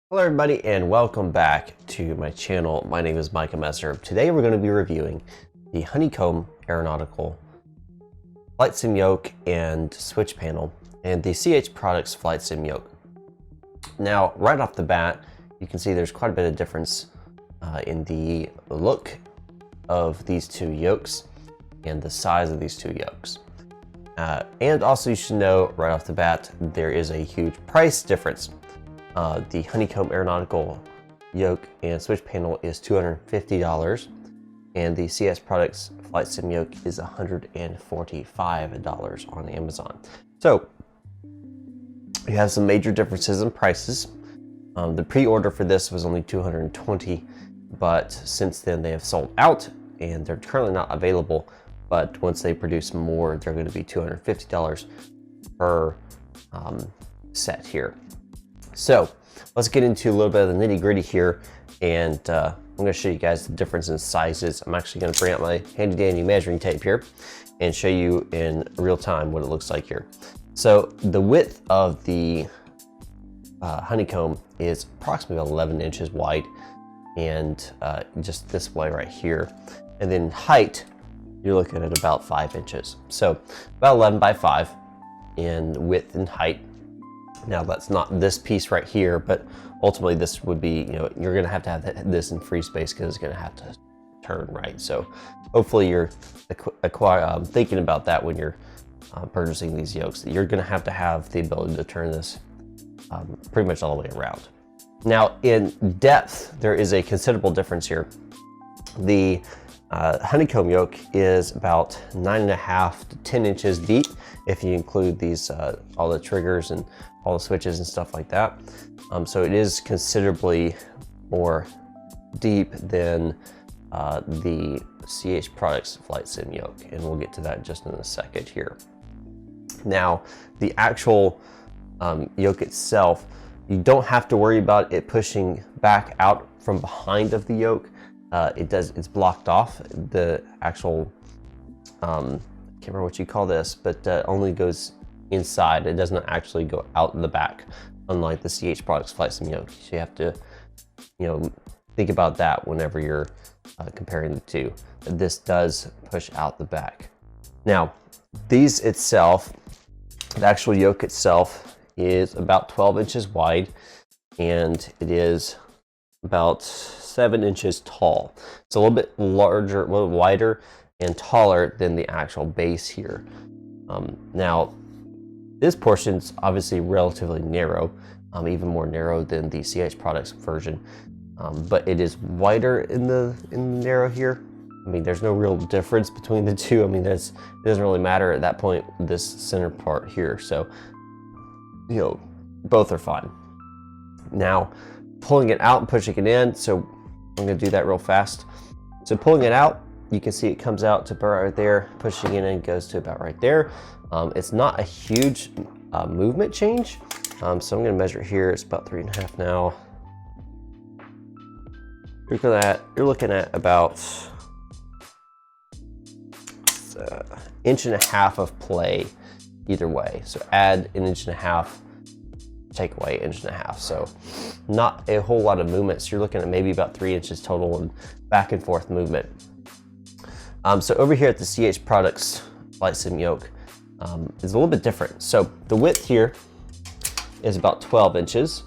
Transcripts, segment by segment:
Hello everybody and welcome back to my channel. My name is Micah. Today we're going to be reviewing the Honeycomb Aeronautical Flight Sim Yoke and Switch Panel and the CH Products Flight Sim Yoke. Now right off the bat you can see there's quite a bit of difference in the look of these two yokes and the size of these two yokes. And also you should know right off the bat there is a huge price difference. The Honeycomb Aeronautical Yoke and Switch Panel is $250 and the CS Products Flight Sim Yoke is $145 on Amazon. So you have some major differences in prices. The pre-order for this was only $220, but since then they have sold out and they're currently not available. But once they produce more, they're going to be $250 per set here. So let's get into a little bit of the nitty gritty here, and I'm going to show you guys the difference in sizes. I'm actually going to bring out my handy dandy measuring tape here and show you in real time what it looks like here. So the width of the Honeycomb is approximately 11 inches wide, and just this way right here. And then height, you're looking at about 5 inches. So about 11 by 5 in width and height. Now that's not this piece right here, but ultimately this would be, you're gonna have to have this in free space because it's gonna have to turn right. So hopefully you're thinking about that when you're purchasing these yokes, that you're gonna have the ability to turn this pretty much all the way around. Now in depth, there is a considerable difference here. The Honeycomb yoke is about 9.5 to 10 inches deep if you include these all the triggers and all the switches and stuff like that. So it is considerably more deep than the CH Products Flight Sim Yoke, and we'll get to that just in a second here. Now the actual yoke itself, you don't have to worry about it pushing back out from behind of the yoke. It's blocked off. The actual, I can't remember what you call this, but only goes inside. It does not actually go out the back, unlike the CH Products Flight Sim Yoke. So you have to, think about that whenever you're comparing the two. This does push out the back. Now, these itself, the actual yoke itself is about 12 inches wide, and it is about 7 inches tall. It's a little bit larger, a little wider and taller than the actual base here. Now, this portion's obviously relatively narrow, even more narrow than the CH Products version, but it is wider in the narrow here. I mean, there's no real difference between the two. I mean, it doesn't really matter at that point, this center part here. So, both are fine. Now, pulling it out and pushing it in, so I'm going to do that real fast. So pulling it out, you can see it comes out to about right there. Pushing it in goes to about right there. It's not a huge movement change. So I'm going to measure here. It's about 3.5 now. You're looking at about 1.5 inches of play either way. So add 1.5 inches, take away 1.5 inches. So not a whole lot of movement. So you're looking at maybe about 3 inches total and back and forth movement. So over here at the CH Products Flight Sim Yoke is a little bit different. So the width here is about 12 inches,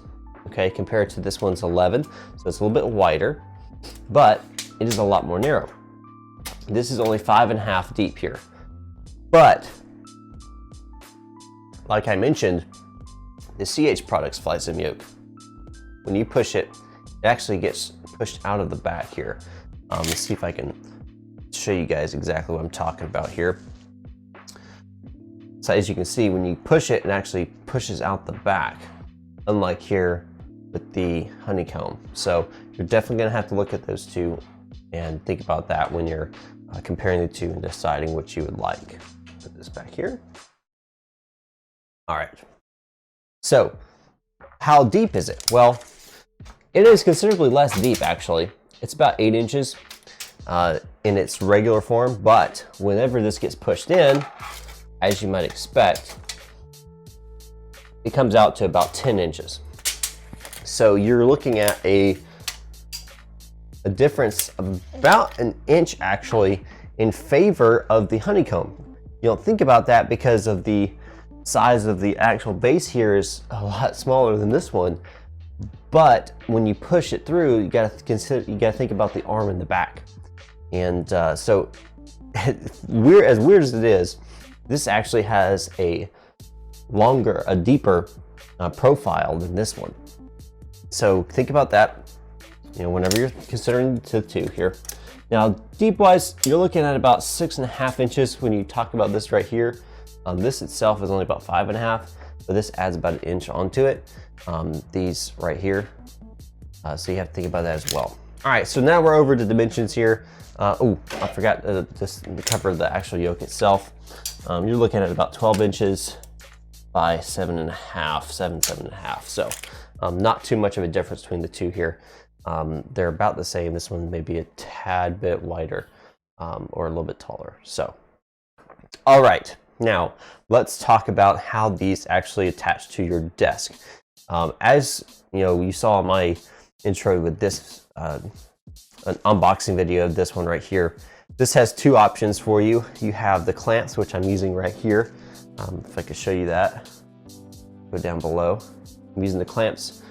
okay, compared to this one's 11. So it's a little bit wider, but it is a lot more narrow. This is only 5.5 deep here. But like I mentioned, the CH Products Flight Sim Yoke, when you push it, it actually gets pushed out of the back here. Let's see if I can show you guys exactly what I'm talking about here. So as you can see, when you push it, it actually pushes out the back, unlike here with the Honeycomb. So you're definitely gonna have to look at those two and think about that when you're comparing the two and deciding what you would like. Put this back here. All right. So how deep is it? Well, it is considerably less deep actually. It's about 8 inches in its regular form, but whenever this gets pushed in, as you might expect, it comes out to about 10 inches. So you're looking at a difference of about an inch actually in favor of the Honeycomb. You don't think about that because of the size of the actual base here is a lot smaller than this one. But when you push it through, you gotta think about the arm in the back. And so as weird as it is, this actually has a deeper profile than this one. So think about that, you know, whenever you're considering the two here. Now, deep wise, you're looking at about 6.5 inches when you talk about this right here. This itself is only about 5.5, but this adds about an inch onto it. These right here, so you have to think about that as well. All right, so now we're over to dimensions here. Oh, I forgot to cover the actual yoke itself. You're looking at about 12 inches by 7.5, 7.5. So not too much of a difference between the two here. They're about the same. This one may be a tad bit wider or a little bit taller. So, all right, now let's talk about how these actually attach to your desk. As you know, you saw my intro with this an unboxing video of this one right here. This has two options for you. You have the clamps, which I'm using right here. If I could show you that, go down below. I'm using the clamps,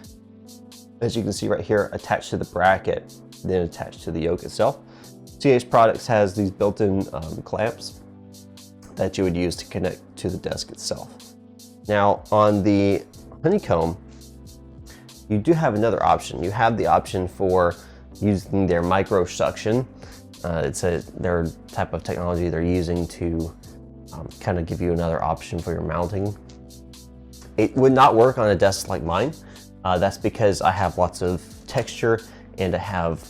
as you can see right here, attached to the bracket, then attached to the yoke itself. CH Products has these built-in clamps that you would use to connect to the desk itself. Now on the Honeycomb, you do have another option. You have the option for using their micro suction. It's their type of technology they're using to kind of give you another option for your mounting. It would not work on a desk like mine. That's because I have lots of texture and I have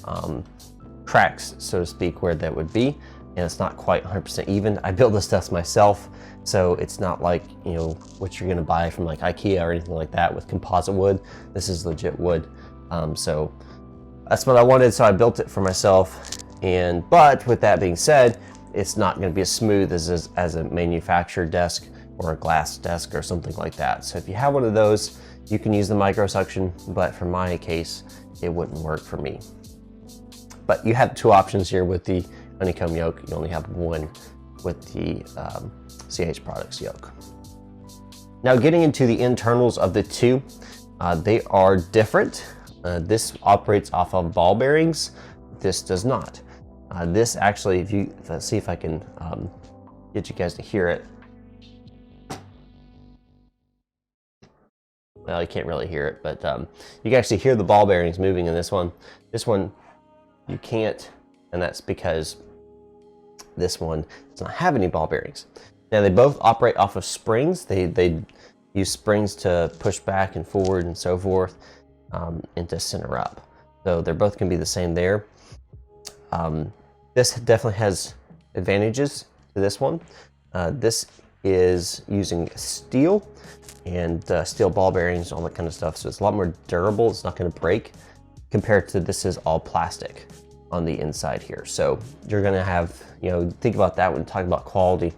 cracks, so to speak, where that would be, and it's not quite 100% even. I built this desk myself, so it's not like, you know, what you're gonna buy from like IKEA or anything like that with composite wood. This is legit wood. So that's what I wanted, so I built it for myself. But with that being said, it's not going to be as smooth as a manufactured desk or a glass desk or something like that. So if you have one of those, you can use the micro suction, but for my case, it wouldn't work for me. But you have two options here with the Honeycomb yoke. You only have one with the CH Products yoke. Now getting into the internals of the two, they are different. This operates off of ball bearings. This does not. This actually, let's see if I can get you guys to hear it. Well, you can't really hear it, but you can actually hear the ball bearings moving in this one. This one, you can't, and that's because this one does not have any ball bearings. Now, they both operate off of springs. They use springs to push back and forward and so forth, and to center up. So they're both going to be the same there. This definitely has advantages to this one. This is using steel and steel ball bearings, all that kind of stuff. So it's a lot more durable. It's not going to break compared to this is all plastic on the inside here. So you're going to have, you know, think about that when talking about quality.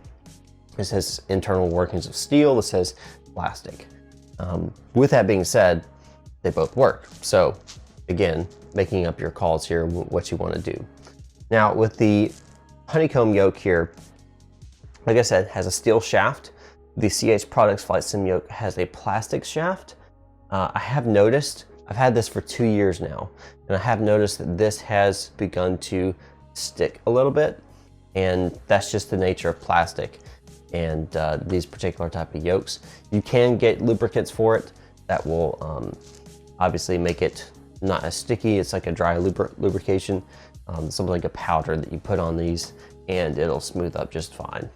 This has internal workings of steel. This has plastic. With that being said, they both work. So again, making up your calls here, what you want to do. Now with the Honeycomb yoke here, like I said, has a steel shaft. The CH Products Flight Sim yoke has a plastic shaft. I have noticed, I've had this for 2 years now, and I have noticed that this has begun to stick a little bit, and that's just the nature of plastic and these particular type of yokes. You can get lubricants for it that will obviously make it not as sticky. It's like a dry lubrication, something like a powder that you put on these, and it'll smooth up just fine.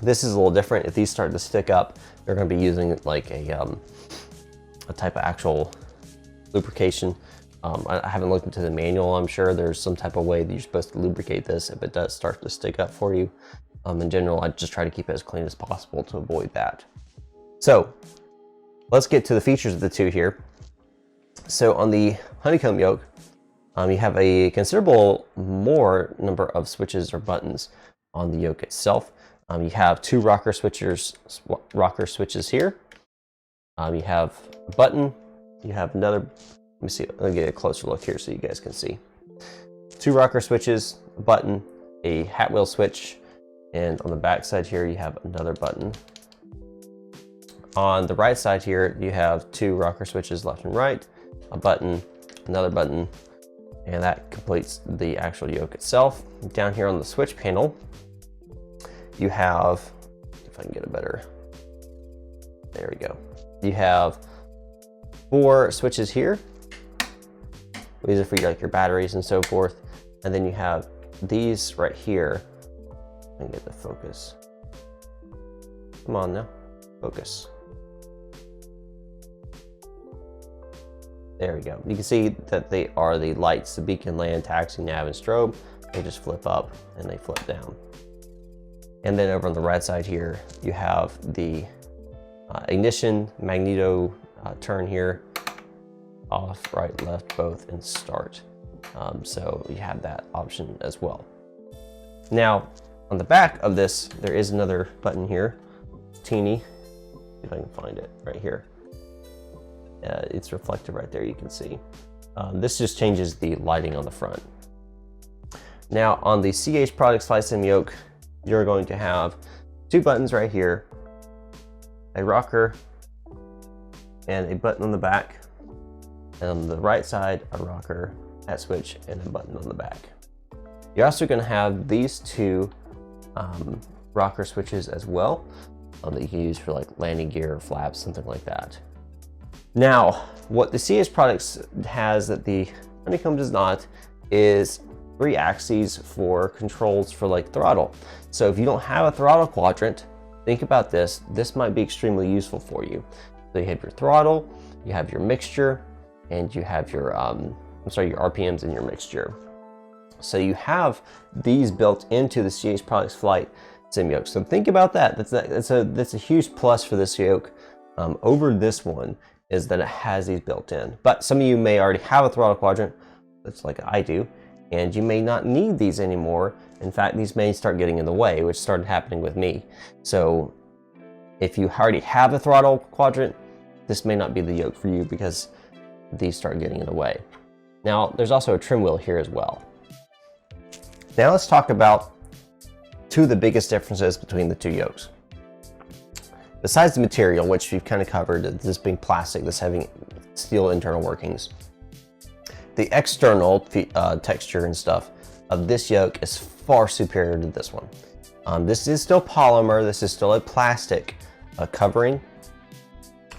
This is a little different. If these start to stick up, they're going to be using like a type of actual lubrication. I haven't looked into the manual. I'm sure there's some type of way that you're supposed to lubricate this if it does start to stick up for you. In general, I just try to keep it as clean as possible to avoid that. So let's get to the features of the two here. So on the Honeycomb yoke, you have a considerable more number of switches or buttons on the yoke itself. You have two rocker switches here. You have a button, you have another, let me see, let me get a closer look here so you guys can see. 2 rocker switches, a button, a hat wheel switch, and on the back side here you have another button. On the right side here you have 2 rocker switches left and right, a button, another button, and that completes the actual yoke itself. Down here on the switch panel you have, if I can get a better, there we go. You have 4 switches here. These are for like your batteries and so forth. And then you have these right here. I can get the focus. Come on now, focus. There we go. You can see that they are the lights, the beacon, land, taxi, nav, and strobe. They just flip up and they flip down. And then over on the right side here, you have the ignition, magneto turn here, off, right, left, both, and start. So you have that option as well. Now, on the back of this, there is another button here, teeny. See if I can find it right here. It's reflected right there, you can see. This just changes the lighting on the front. Now, on the CH Products Flight Sim Yoke, you're going to have 2 buttons right here, a rocker, and a button on the back. And on the right side, a rocker, hat switch, and a button on the back. You're also going to have these 2 rocker switches as well that you can use for like landing gear, flaps, something like that. Now, what the CH Products has that the Honeycomb does not is 3 axes for controls for like throttle. So if you don't have a throttle quadrant, think about this. This might be extremely useful for you. So you have your throttle, you have your mixture, and you have your your RPMs and your mixture. So you have these built into the CH Products Flight Sim Yoke. So think about that. That's a huge plus for this yoke over this one, is that it has these built in. But some of you may already have a throttle quadrant, that's like I do, and you may not need these anymore. In fact, these may start getting in the way, which started happening with me. So if you already have a throttle quadrant, this may not be the yoke for you because these start getting in the way. Now, there's also a trim wheel here as well. Now let's talk about 2 of the biggest differences between the 2 yokes. Besides the material, which we've kind of covered, this being plastic, this having steel internal workings, the external texture and stuff of this yoke is far superior to this one. This is still polymer, this is still a plastic covering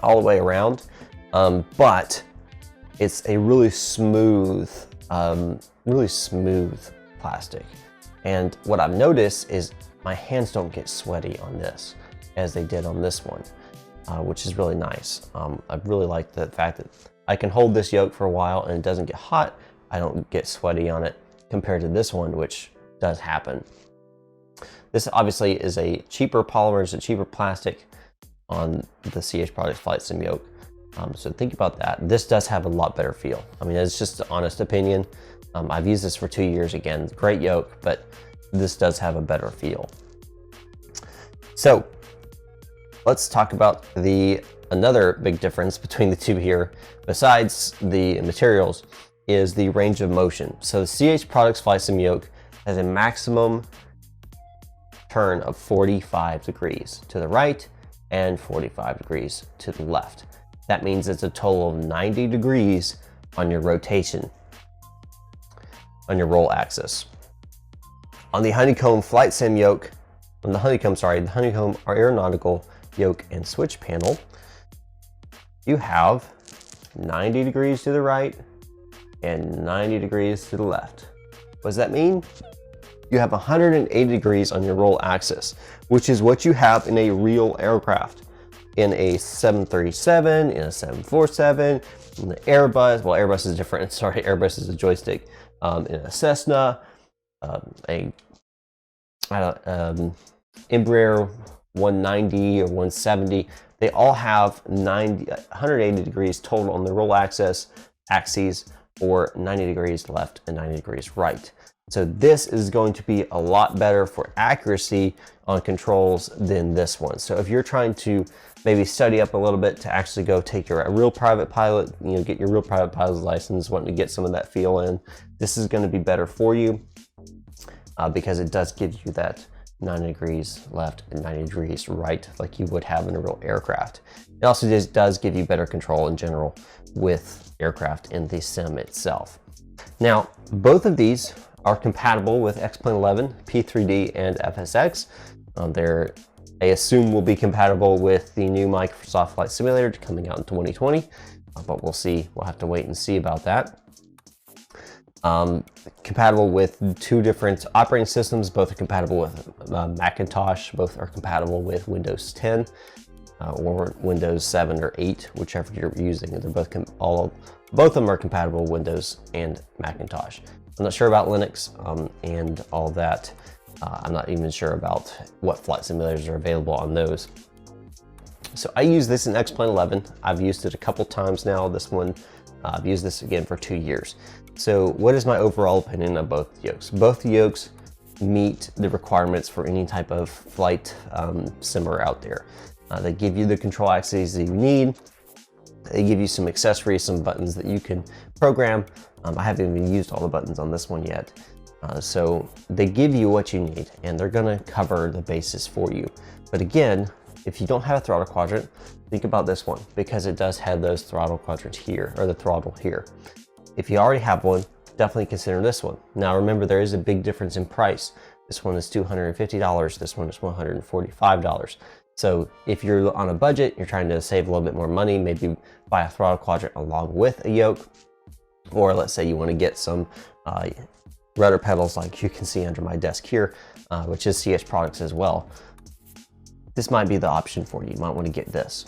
all the way around, but it's a really smooth plastic. And what I've noticed is my hands don't get sweaty on this as they did on this one, which is really nice. I really like the fact that I can hold this yoke for a while and it doesn't get hot. I don't get sweaty on it compared to this one, which does happen. This obviously is a cheaper polymer, it's a cheaper plastic on the CH Products Flight Sim Yoke. So think about that. This does have a lot better feel. I mean, it's just an honest opinion. I've used this for 2 years again, great yoke, but this does have a better feel. So let's talk about another big difference between the 2 here, besides the materials, is the range of motion. So the CH Products Flight Sim Yoke has a maximum turn of 45 degrees to the right and 45 degrees to the left. That means it's a total of 90 degrees on your rotation, on your roll axis. On the Honeycomb Flight Sim Yoke, the Honeycomb Aeronautical Yoke and Switch panel, you have 90 degrees to the right and 90 degrees to the left. What does that mean? You have 180 degrees on your roll axis, which is what you have in a real aircraft. In a 737, in a 747, in the Airbus, well, Airbus is different, sorry, Airbus is a joystick. In a Cessna, Embraer 190 or 170, they all have 180 degrees total on the roll axes, or 90 degrees left and 90 degrees right. So this is going to be a lot better for accuracy on controls than this one. So if you're trying to maybe study up a little bit to actually go take your real private pilot, get your real private pilot's license, wanting to get some of that feel in, this is going to be better for you because it does give you that 90 degrees left and 90 degrees right like you would have in a real aircraft. It also does give you better control in general with aircraft in the sim itself. Now, both of these are compatible with X-Plane 11, P3D, and FSX. I assume will be compatible with the new Microsoft Flight Simulator coming out in 2020, but we'll see. We'll have to wait and see about that. Compatible with 2 different operating systems. Both are compatible with Macintosh. Both are compatible with Windows 10 or Windows 7 or 8, whichever you're using. They're both both of them are compatible with Windows and Macintosh. I'm not sure about Linux and all that. I'm not even sure about what flight simulators are available on those. So I use this in X-Plane 11. I've used it a couple times now. This one, I've used this again for 2 years. So what is my overall opinion of both yokes? Both yokes meet the requirements for any type of flight simmer out there. They give you the control axes that you need. They give you some accessories, some buttons that you can program. I haven't even used all the buttons on this one yet. So they give you what you need, and they're gonna cover the basis for you. But again, if you don't have a throttle quadrant, think about this one, because it does have those throttle quadrants here, or the throttle here. If you already have one, definitely consider this one. Now remember, there is a big difference in price. This one is $250, this one is $145. So if you're on a budget, you're trying to save a little bit more money, maybe buy a throttle quadrant along with a yoke, or let's say you want to get some rudder pedals like you can see under my desk here, which is CH products as well. This might be the option for you. You might want to get this.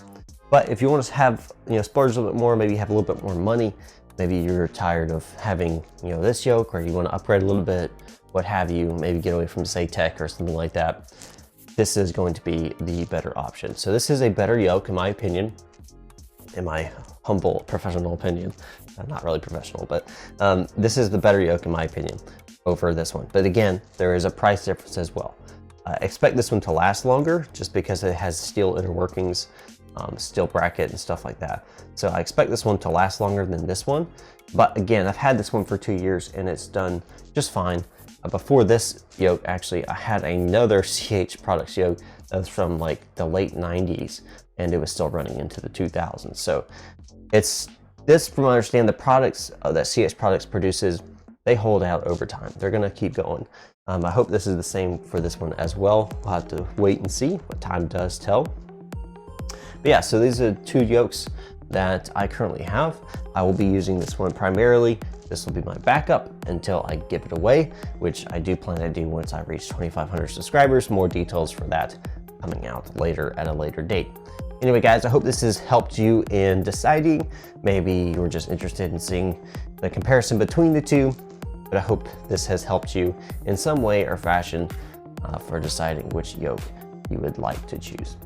But if you want to have, splurge a little bit more, maybe have a little bit more money, maybe you're tired of having, this yoke, or you want to upgrade a little bit, what have you, maybe get away from SayTech or something like that, this is going to be the better option. So this is a better yoke, in my opinion, in my humble professional opinion. Not really professional, but this is the better yoke, in my opinion, over this one. But again, there is a price difference as well. Expect this one to last longer just because it has steel inner workings, steel bracket and stuff like that. So I expect this one to last longer than this one. But again, I've had this one for 2 years and it's done just fine. Before this yoke, actually, I had another CH Products yoke that was from like the late 90s and it was still running into the 2000s. So it's this, from what I understand, the products that CH Products produces, they hold out over time. They're gonna keep going. I hope this is the same for this one as well. We'll have to wait and see what time does tell. But yeah, so these are 2 yokes that I currently have. I will be using this one primarily. This will be my backup until I give it away, which I do plan to do once I reach 2,500 subscribers. More details for that coming out later at a later date. Anyway, guys, I hope this has helped you in deciding. Maybe you were just interested in seeing the comparison between the 2, but I hope this has helped you in some way or fashion for deciding which yoke you would like to choose.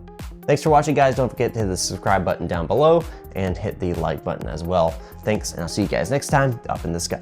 Thanks for watching, guys. Don't forget to hit the subscribe button down below and hit the like button as well. Thanks, and I'll see you guys next time up in the sky.